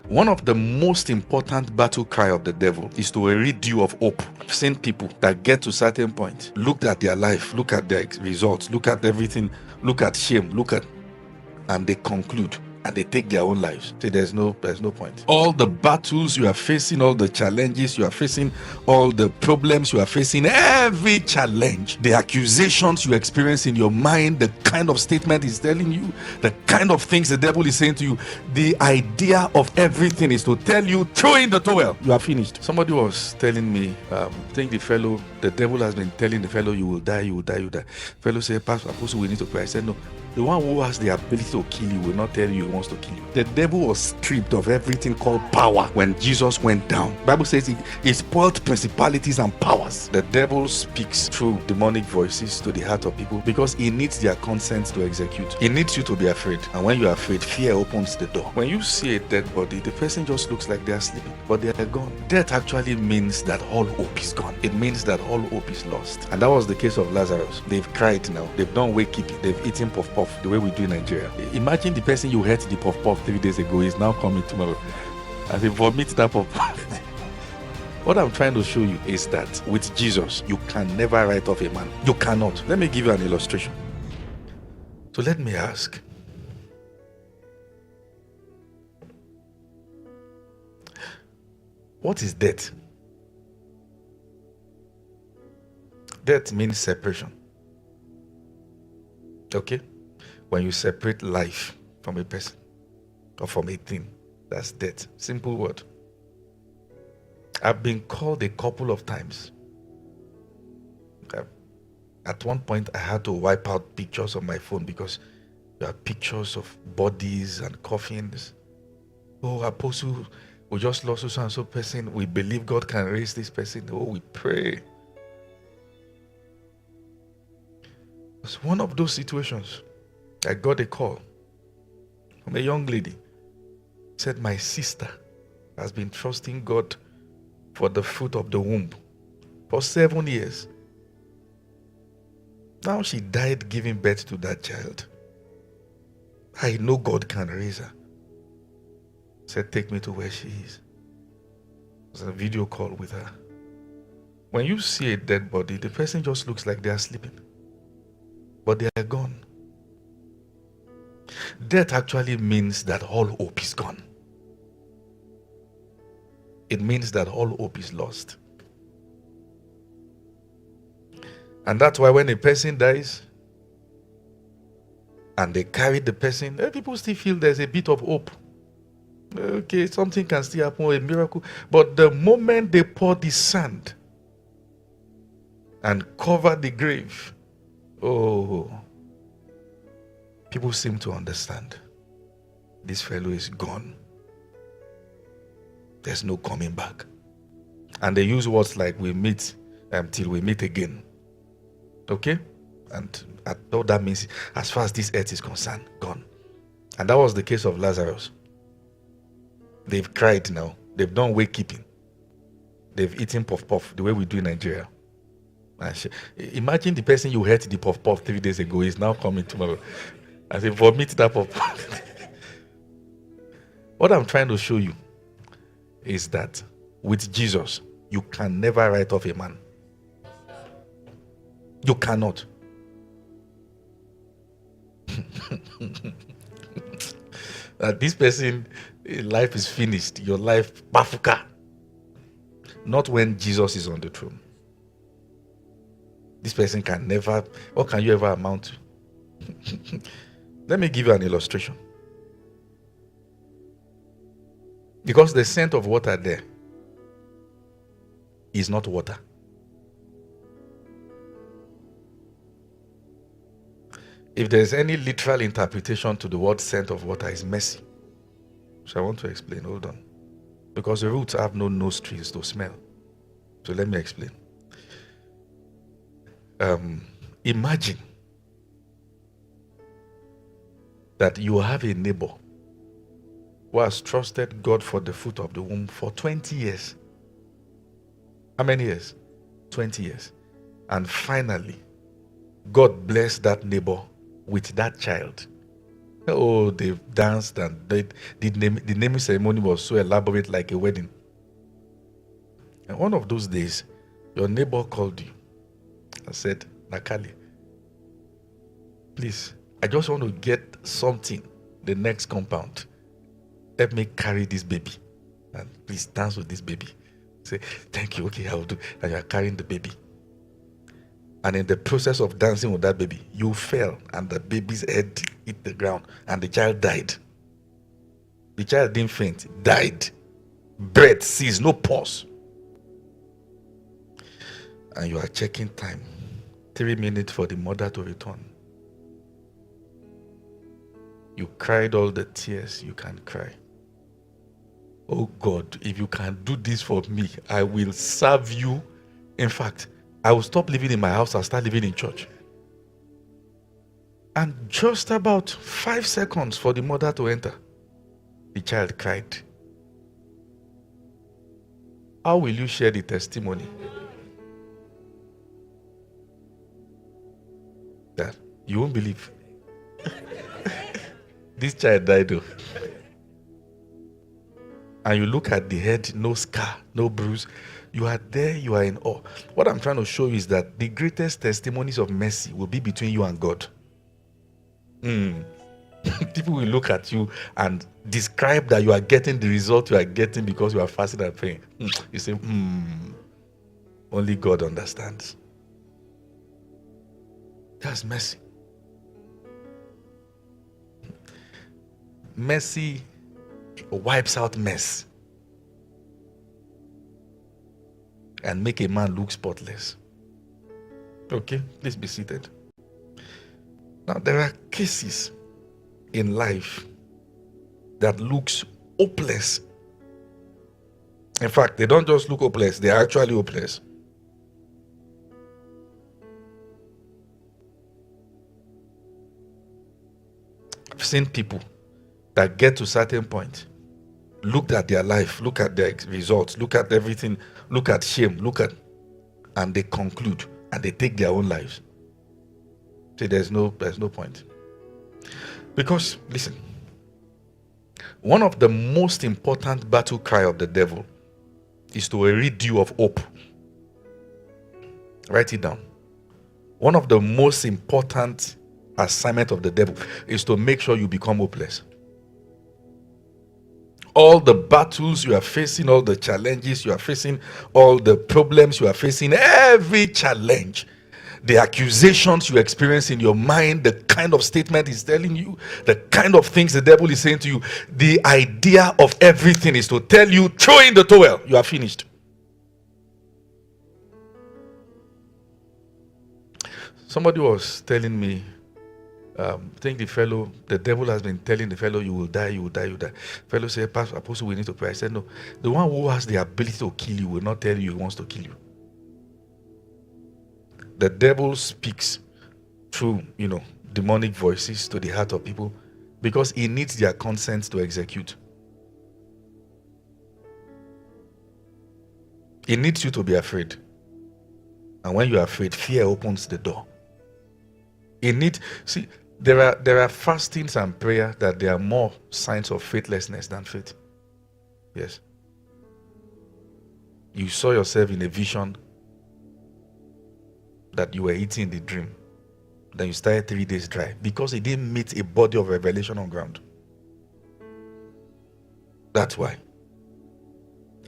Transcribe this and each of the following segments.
One of the most important battle cry of the devil is to rid you of hope. I've seen people that get to a certain point, look at their life, look at their results, look at everything, look at shame, and they conclude and they take their own lives. Say there's no point. All the battles you are facing, all the challenges you are facing, all the problems you are facing, every challenge, the accusations you experience in your mind, the kind of statement he's telling you, the kind of things the devil is saying to you, the idea of everything is to tell you, throw in the towel, you are finished. Somebody was telling me, I think the devil has been telling the fellow, you will die, you will die, you will die. Fellow said, Pastor, Apostle, we need to pray. I said, no. The one who has the ability to kill you will not tell you he wants to kill you. The devil was stripped of everything called power when Jesus went down. The Bible says he spoiled principalities and powers. The devil speaks through demonic voices to the heart of people because he needs their consent to execute. He needs you to be afraid. And when you're afraid, fear opens the door. When you see a dead body, the person just looks like they are sleeping, but they are gone. Death actually means that all hope is gone. It means that all hope is lost. And that was the case of Lazarus. They've cried now. They've done wakekeeping. They've eaten puff the way we do in Nigeria. Imagine the person you ate the puff 3 days ago is now coming tomorrow. As they vomit that puff. What I'm trying to show you is that with Jesus, you can never write off a man. You cannot. Let me give you an illustration. So let me ask. What is death? Death means separation. Okay? When you separate life from a person or from a thing, that's death. Simple word. I've been called a couple of times. At one point, I had to wipe out pictures on my phone because there are pictures of bodies and coffins. Oh, Apostle, we just lost so and so person. We believe God can raise this person. Oh, we pray. It's one of those situations. I got a call from a young lady. Said, my sister has been trusting God for the fruit of the womb for 7 years. Now she died giving birth to that child. I know God can raise her. Said, take me to where she is. It was a video call with her. When you see a dead body, the person just looks like they are sleeping, but they are gone. Death actually means that all hope is gone. It means that all hope is lost. And that's why when a person dies and they carry the person, people still feel there's a bit of hope. Okay, something can still happen, a miracle. But the moment they pour the sand and cover the grave, oh, people seem to understand. This fellow is gone. There's no coming back. And they use words like we meet till we meet again. Okay? And all that means, as far as this earth is concerned, gone. And that was the case of Lazarus. They've cried now. They've done wakekeeping. They've eaten puff the way we do in Nigeria. Imagine the person you ate the puff 3 days ago is now coming tomorrow. As they vomit that puff. What I'm trying to show you is that with Jesus, you can never write off a man. You cannot. That this person, life is finished. Your life, bafuka. Not when Jesus is on the throne. This person can never, what can you ever amount to? Let me give you an illustration. Because the scent of water there is not water. If there's any literal interpretation to the word scent of water, is mercy. So I want to explain. Hold on. Because the roots have no nostrils to smell. So let me explain. Imagine that you have a neighbor who has trusted God for the fruit of the womb for 20 years. How many years? 20 years. And finally, God blessed that neighbor with that child. Oh, they danced and the naming ceremony was so elaborate, like a wedding. And one of those days, your neighbor called you and said, Nakali, please, I just want to get something the next compound. Let me carry this baby. And please dance with this baby. Say, thank you, okay, I will do. And you are carrying the baby. And in the process of dancing with that baby, you fell and the baby's head hit the ground and the child died. The child didn't faint, died. Breath ceased, no pause. And you are checking time. 3 minutes for the mother to return. You cried all the tears you can cry. Oh God, if you can do this for me, I will serve you. In fact, I will stop living in my house and start living in church. And just about 5 seconds for the mother to enter, the child cried. How will you share the testimony? That you won't believe. This child died though. And you look at the head, no scar, no bruise. You are there, you are in awe. What I'm trying to show you is that the greatest testimonies of mercy will be between you and God. People will look at you and describe that you are getting the result you are getting because you are fasting and praying. You say, only God understands. That's mercy. Mercy wipes out mess and make a man look spotless. Okay, please be seated. Now, there are cases in life that looks hopeless. In fact, they don't just look hopeless, they are actually hopeless. I've seen people that get to a certain point, look at their life, look at their results, look at everything, look at shame, and they conclude and they take their own lives. See, there's no point. Because, listen, one of the most important battle cry of the devil is to rid you of hope. Write it down. One of the most important assignment of the devil is to make sure you become hopeless. All the battles you are facing, all the challenges you are facing, all the problems you are facing, every challenge, the accusations you experience in your mind, the kind of statement he's telling you, the kind of things the devil is saying to you, the idea of everything is to tell you, throw in the towel, you are finished. Somebody was telling me, I think the devil has been telling the fellow, you will die, you will die, you will die. Fellow said, Pastor, Apostle, we need to pray. I said, no, the one who has the ability to kill you will not tell you he wants to kill you. The devil speaks through, demonic voices to the heart of people because he needs their consent to execute. He needs you to be afraid. And when you are afraid, fear opens the door. There are fastings and prayer that there are more signs of faithlessness than faith. Yes. You saw yourself in a vision that you were eating in the dream. Then you started 3 days dry because it didn't meet a body of revelation on ground. That's why.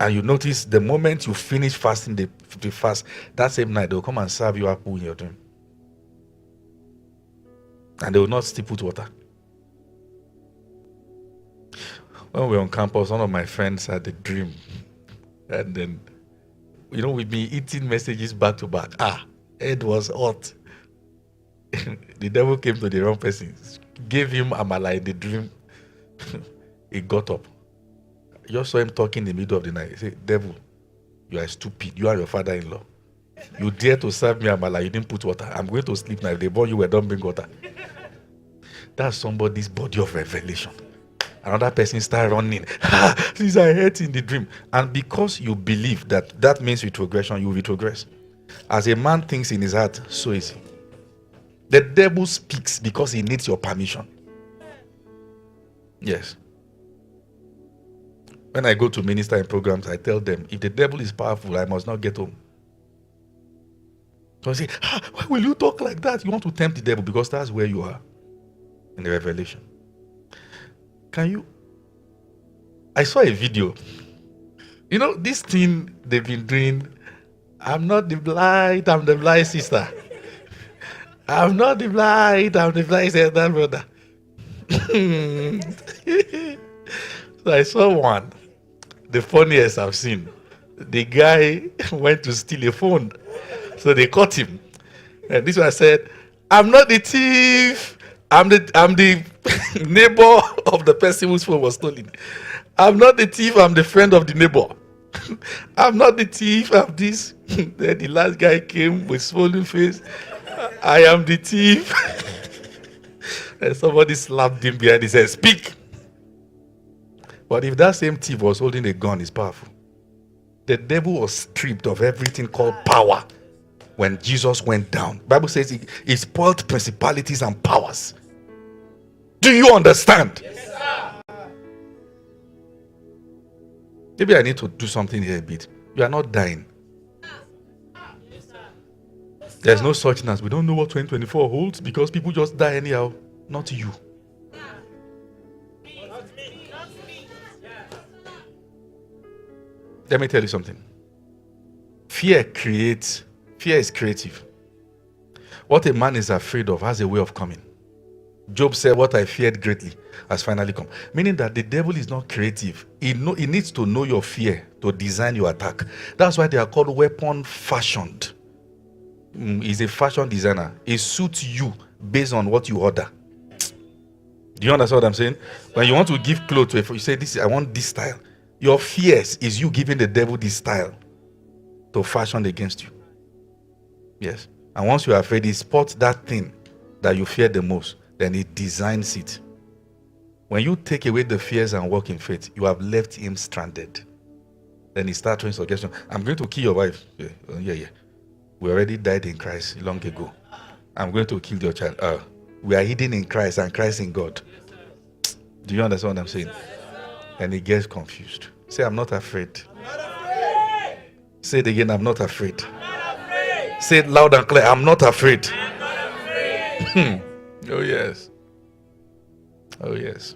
And you notice the moment you finish fasting the fast, that same night they'll come and serve you apple in your dream. And they will not still put water. When we were on campus, one of my friends had a dream. And then, with me eating messages back to back. It was hot. The devil came to the wrong person. Gave him amala in the dream. He got up. I just saw him talking in the middle of the night. He said, devil, you are stupid. You are your father-in-law. You dare to serve me amala, you didn't put water. I'm going to sleep now. If they born you, don't bring water. That's somebody's body of revelation. Another person start running. These are hurt in the dream. And because you believe that means retrogression, you retrogress. As a man thinks in his heart, so is he. The devil speaks because he needs your permission. Yes. When I go to minister in programs, I tell them, if the devil is powerful, I must not get home. So I say, why will you talk like that? You want to tempt the devil because that's where you are in the revelation. I saw a video. You know, this thing they've been doing, I'm not the blind, I'm the blind sister. I'm not the blind, I'm the blind sister, brother. So I saw one, the funniest I've seen. The guy went to steal a phone, so they caught him. And this one said, "I'm not the thief. I'm the neighbor of the person whose phone was stolen. I'm not the thief. I'm the friend of the neighbor. I'm not the thief. I'm this." Then the last guy came with swollen face. "I am the thief." And somebody slapped him behind. He said, "Speak." But if that same thief was holding a gun, it's powerful. The devil was stripped of everything called power when Jesus went down. The Bible says he spoiled principalities and powers. Do you understand? Yes, sir. Maybe I need to do something here a bit. You are not dying. Yes, sir. There's no such thing as we don't know what 2024 holds because people just die anyhow. Not you. Let me tell you something. Fear is creative. What a man is afraid of has a way of coming. Job said, "What I feared greatly has finally come." Meaning that the devil is not creative. He needs to know your fear to design your attack. That's why they are called weapon fashioned. He's a fashion designer. It suits you based on what you order. Do you understand what I'm saying? When you want to give clothes to you say, I want this style. Your fears is you giving the devil this style to fashion against you. Yes. And once you are afraid, he spots that thing that you fear the most, then he designs it. When you take away the fears and walk in faith, you have left him stranded. Then he starts throwing suggestions. "I'm going to kill your wife." Yeah. We already died in Christ long ago. "I'm going to kill your child." We are hidden in Christ and Christ in God. Do you understand what I'm saying? And he gets confused. Say, "I'm not afraid." I'm not afraid. Say it again, "I'm not afraid." I'm not afraid. Say it loud and clear, "I'm not afraid." I'm not afraid. Oh yes. Oh yes.